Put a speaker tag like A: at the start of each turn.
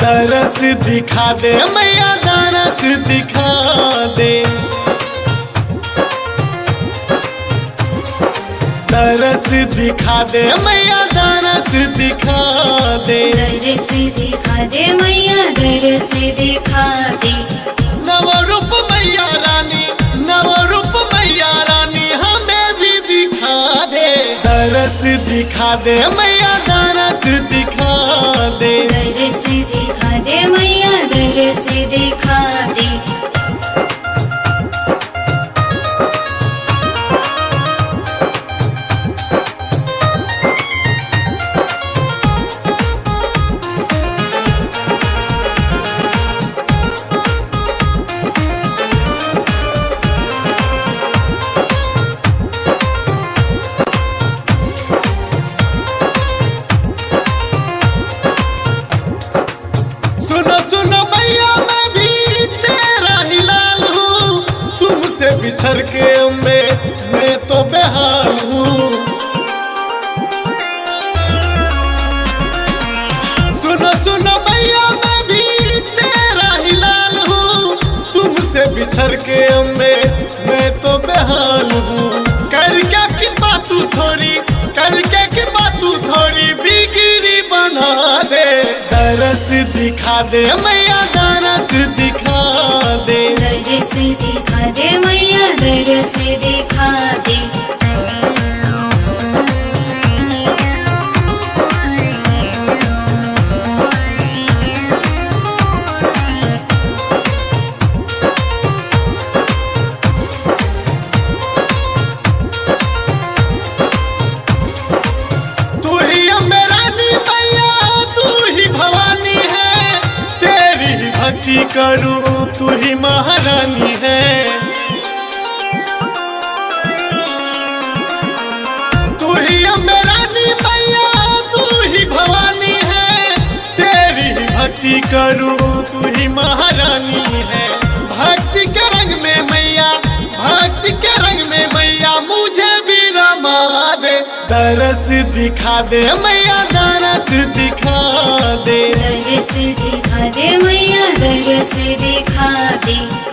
A: दरस दिखा दे मैया दरस दिखा दे। दरस दिखा दे मैया दरस दिखा दे।
B: दरस दिखा दे मैया दरस दिखा दे।
A: नव रूप मैया रानी नव रूप मैया रानी हमें भी दिखा दे। दरस दिखा दे मैया दरस दिखा दे।
B: दरस दिखा दे मैया दरस दिखा दे।
A: सुनो सुनो मैया मैं भी तेरा ही लाल हूँ। तुमसे बिछड़ के मैं तो बेहाल हूँ। सुनो सुनो मैया मैं भी तेरा ही लाल हूँ। तुमसे बिछड़ के मैं तो बेहाल हूँ। करके कृपा तू थोड़ी करके कृपा तू थोड़ी बिगड़ी बना दे। दरस दिखा दे मैया दरस दिखा दे।
B: दरस दिखा दे मैया दरस दिखा दे।
A: तू ही मेरा दी मैया तू ही भवानी है। तेरी ही भक्ति करूं तू ही महारानी है। तू ही मेरा दी मैया तू ही भवानी है। तेरी ही भक्ति करूं तू ही महारानी है। भक्ति के रंग में मैया भक्ति के रंग में मैया मुझे भी रमा दे। दरस दिखा दे मैया दरस दिखा दे।
B: दरस दिखा दे मैया दरस दिखा दे।